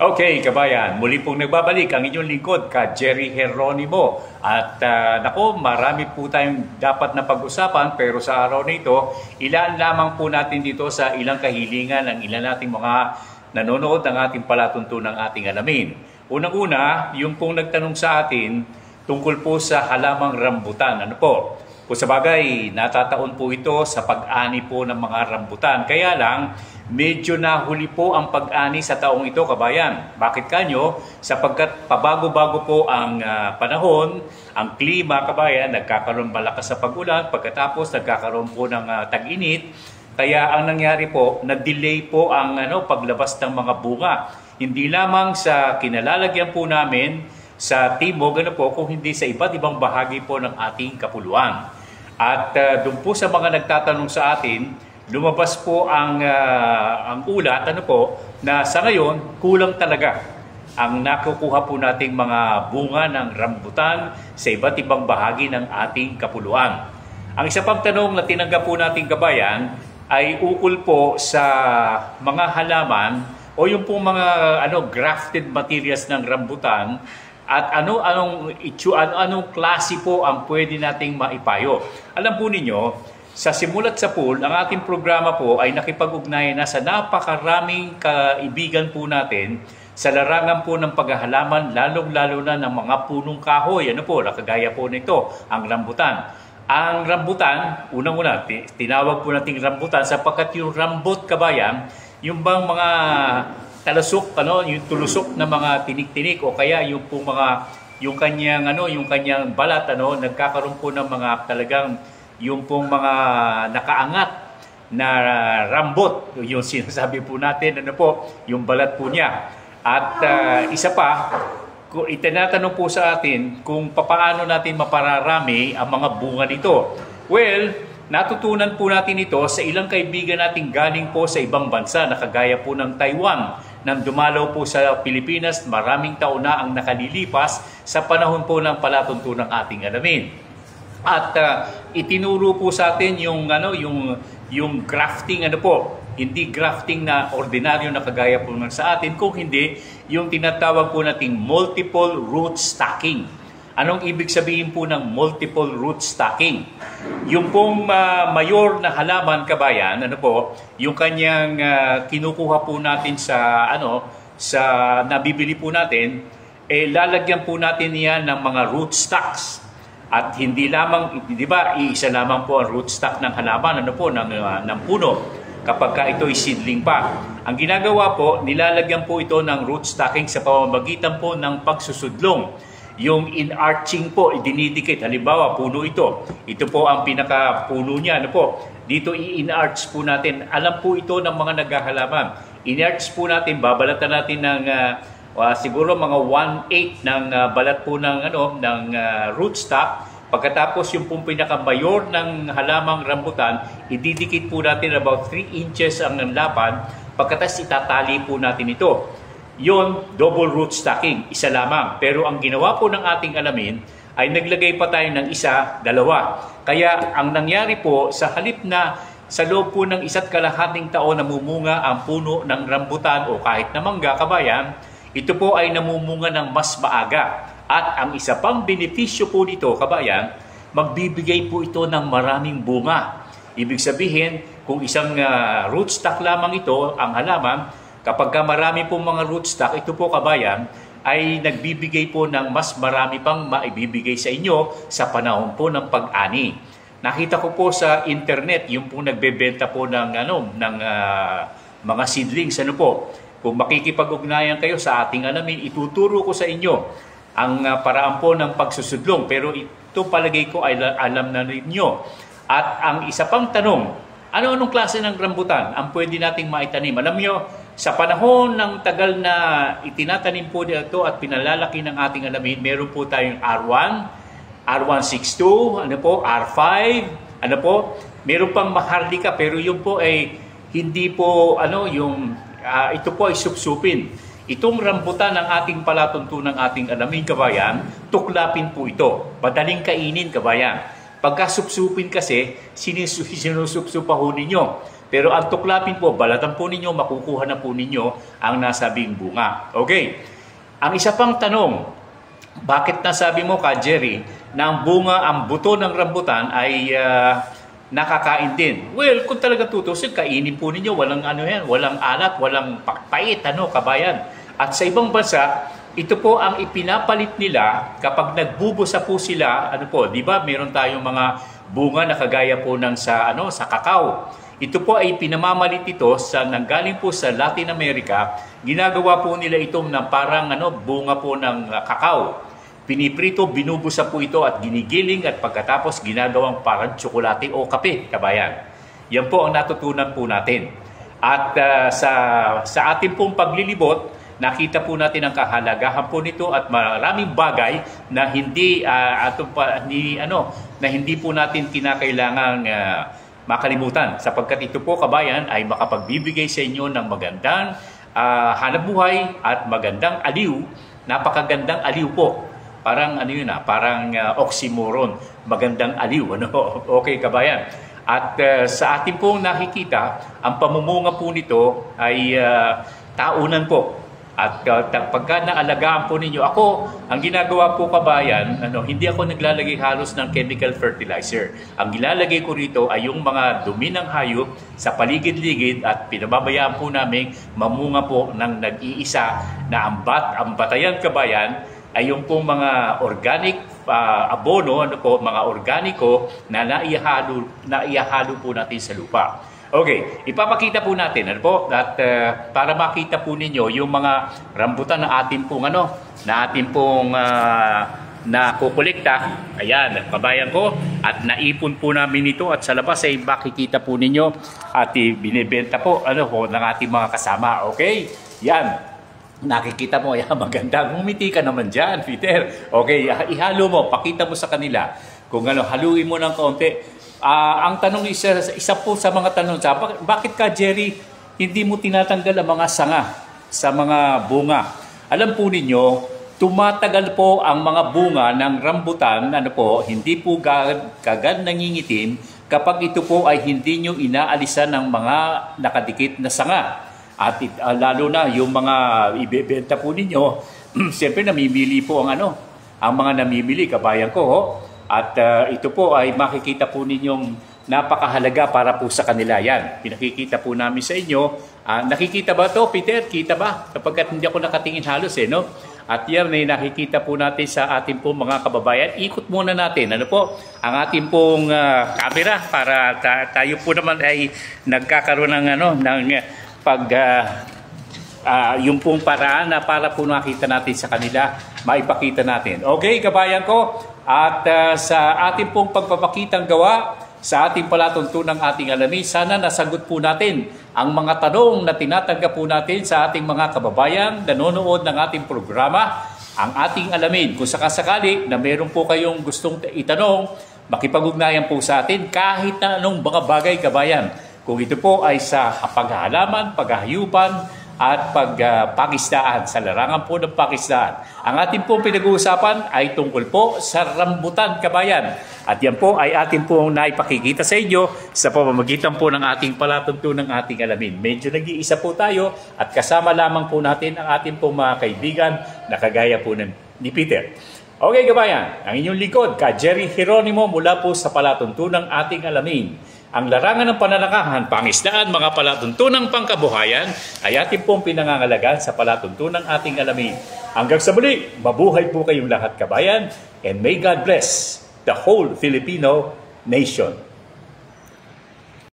Okay, kabayan, muli pong nagbabalik ang inyong lingkod, ka Jerry Geronimo. At nako, marami po tayong dapat na pag-usapan, pero sa araw na ito, ilan lamang po natin dito sa ilang kahilingan ng ilan nating mga nanonood ng ating palatuntunang ating alamin. Unang-una, yung pong nagtanong sa atin tungkol po sa halamang rambutan. Ano po? Kung sa bagay, natataon po ito sa pag-ani po ng mga rambutan. Kaya lang, medyo nahuli po ang pag-ani sa taong ito, kabayan. Bakit kanyo? Sapagkat pabago-bago po ang panahon, ang klima, kabayan, nagkakaroon malakas sa pag-ulan, pagkatapos nagkakaroon po ng tag-init. Kaya ang nangyari po, na-delay po ang paglabas ng mga bunga. Hindi lamang sa kinalalagyan po namin sa timog, kung hindi sa iba't ibang bahagi po ng ating kapuluan. At doon po sa mga nagtatanong sa atin, lumabas po ang ulat na sa ngayon kulang talaga ang nakukuha po nating mga bunga ng rambutan sa iba't ibang bahagi ng ating kapuluan. Ang isa pang tanong na tinanggap po nating kabayan ay ukol po sa mga halaman o yung po mga grafted materials ng rambutan. At anong klase po ang pwede nating maipayo. Alam po ninyo, sa Simulat sa Pool, ang ating programa po ay nakipag-ugnayan na sa napakaraming kaibigan po natin sa larangan po ng paghahalaman, lalong-lalo na ng mga punong kahoy. Nakagaya po nito, ang rambutan. Ang rambutan, unang-una, tinawag po nating rambutan sapagkat yung rambut, kabayan, yung bang mga talusok, yung tulusok na mga tinik-tinik o kaya yung pong mga yung kanyang balat nagkakaroon po ng mga talagang yung pong mga nakaangat na rambot, yung sinasabi po natin yung balat po niya. At isa pa, itinatanong po sa atin kung paano natin mapararami ang mga bunga nito. Well, natutunan po natin ito sa ilang kaibigan natin galing po sa ibang bansa, nakagaya po ng Taiwan. Nang dumalaw po sa Pilipinas, maraming taon na ang nakalilipas sa panahon po ng palatuntunang ating alamin. At itinuro po sa atin yung grafting hindi grafting na ordinaryo na kagaya po sa atin, kung hindi yung tinatawag po nating multiple root stocking. Anong ibig sabihin po ng multiple root stocking? Yung pong mayor na halaman, kabayan, yung kanyang kinukuha po natin sa nabibili po natin, lalagyan po natin yan ng mga root stocks. At hindi lamang, di ba, iisa lamang po ang root stock ng halaman, ng puno, kapag ka ito ay seedling pa. Ang ginagawa po, nilalagyan po ito ng root stocking sa pamamagitan po ng pagsusudlong. Yung in-arching po, dinidikit. Halimbawa, puno ito. Ito po ang pinaka-puno niya. Dito i-in-arch po natin. Alam po ito ng mga naghahalaman. In-arch po natin, babalatan natin ng siguro mga 1/8 ng balat po ng rootstock. Pagkatapos yung pong pinaka-mayor ng halamang rambutan, ididikit po natin about 3 inches ang lapad. Pagkatapos itatali po natin ito. Yon, double root stocking, isa lamang. Pero ang ginawa po ng ating alamin ay naglagay pa tayo ng isa, dalawa. Kaya ang nangyari po, sa halip na sa loob po ng 1.5 taon namumunga ang puno ng rambutan o kahit na mangga, kabayan, ito po ay namumunga ng mas maaga. At ang isa pang benepisyo po nito, kabayan, magbibigay po ito ng maraming bunga. Ibig sabihin, kung isang rootstock lamang ito, ang halaman, kapag marami pong mga rootstock, ito po, kabayan, ay nagbibigay po ng mas marami pang maibibigay sa inyo sa panahon po ng pag-ani. Nakita ko po sa internet, yung po nagbebenta po ng mga seedlings, Kung makikipag-ugnayan kayo sa ating alamin, ituturo ko sa inyo ang paraan po ng pagsusudlong. Pero ito palagay ko ay alam na ninyo. At ang isa pang tanong, anong klase ng rambutan ang pwede nating maitanim? Alam nyo, sa panahon ng tagal na itinatanim po dito at pinalalaki ng ating alamin, meron po tayong R1, R162, R5, meron pang maharlika, pero yun po ay hindi po, ito po ay supsupin. Itong rambutan ng ating palatuntunang ating alamin, kabayan, tuklapin po ito. Madaling kainin, kabayan. Pagka supsupin kasi, sinusupsupa ho ninyo. Pero ang tuklapin po, balatan po ninyo, makukuha na po ninyo ang nasabing bunga. Okay. Ang isa pang tanong, bakit nasabi mo ka, Jerry, na ang bunga, ang buto ng rambutan ay nakakain din? Well, kung talaga tutusin, kainin po ninyo, walang ano yan, walang alat, walang pait, kabayan. At sa ibang bansa, ito po ang ipinapalit nila kapag nagbubusa po sila, di ba? Meron tayong mga bunga na kagaya po ng sa kakao. Ito po ay pinamamalit ito sa nanggaling po sa Latin America. Ginagawa po nila itong na parang bunga po ng kakao. Piniprito, binubusa po ito at ginigiling at pagkatapos ginagawang parang tsokolate o kape, kabayan. Yan po ang natutunan po natin. At sa ating pong paglilibot, nakita po natin ang kahalagahan po nito at maraming bagay na hindi po natin kinakailangang makalimutan, sapagkat ito po, kabayan, ay makapagbibigay sa inyo ng magandang hanapbuhay at magandang aliw, napakagandang aliw po. Parang parang oxymoron, magandang aliw. Okay, kabayan. At sa ating pong nakikita, ang pamumunga po nito ay taunan po. At pagka naalagaan po ninyo, ako, ang ginagawa po, kabayan, hindi ako naglalagay halos ng chemical fertilizer. Ang gilalagay ko rito ay yung mga dumi ng hayop sa paligid-ligid at pinababayaan po namin mamunga po ng nag-iisa na ang batayan, kabayan, ay yung pong mga organic abono, mga organiko na naihalo po natin sa lupa. Okay, ipapakita po natin at para makita po ninyo yung mga rambutan na ating pong nakukolekta. Ayan, kabayan ko, at naipon po namin ito at sa labas ay makikita po ninyo at binibenta po ng ating mga kasama. Okay? Yan. Nakikita mo, yan, maganda. Ngumiti ka naman dyan, Peter. Okay, ihalo mo, pakita mo sa kanila. Kung haluin mo ng kaunti. Ang tanong isa po sa mga tanong, bakit ka, Jerry, hindi mo tinatanggal ang mga sanga sa mga bunga? Alam po ninyo, tumatagal po ang mga bunga ng rambutan, hindi po kagad nangingitim kapag ito po ay hindi nyo inaalisan ng mga nakadikit na sanga. At lalo na yung mga ibebenta po ninyo, siyempre namimili po ang mga namimili, kabayan ko. At ito po ay makikita po ninyong napakahalaga para po sa kanila. Yan, pinakikita po namin sa inyo. Nakikita ba to, Peter? Kita ba? Kapag hindi ako nakatingin halos At yan ay nakikita po natin sa ating po mga kababayan. Ikot muna natin ang ating pong camera para tayo po naman ay nagkakaroon ng yung pong paraan na para po nakita natin sa kanila, maipakita natin. Okay, kabayan ko? At sa ating pong pagpapakitang gawa, sa ating palatuntunang ating alamin, sana nasagot po natin ang mga tanong na tinatanggap po natin sa ating mga kababayan nanonood ng ating programa, ang ating alamin. Kung sakasakali na meron po kayong gustong itanong, makipag-ugnayan po sa atin kahit na anong mga bagay, kabayan. Kung ito po ay sa paghahalaman, paghahayupan, at pagpakistaan, sa larangan po ng pakistaan. Ang ating pong pinag-uusapan ay tungkol po sa rambutan, kabayan. At yan po ay ating pong naipakikita sa inyo sa pamamagitan po ng ating palatuntunan ng ating alamin. Medyo nag-iisa po tayo at kasama lamang po natin ang ating pong mga kaibigan na kagaya po ni Peter. Okay, kabayan, ang inyong likod, ka Jerry Geronimo mula po sa palatuntunan ng ating alamin. Ang larangan ng pananakahan, pangisdaan, mga palatuntunang pangkabuhayan ay ating pong pinangangalagaan sa palatuntunang ating alamin. Hanggang sa muli, mabuhay po kayong lahat, kabayan, and may God bless the whole Filipino nation.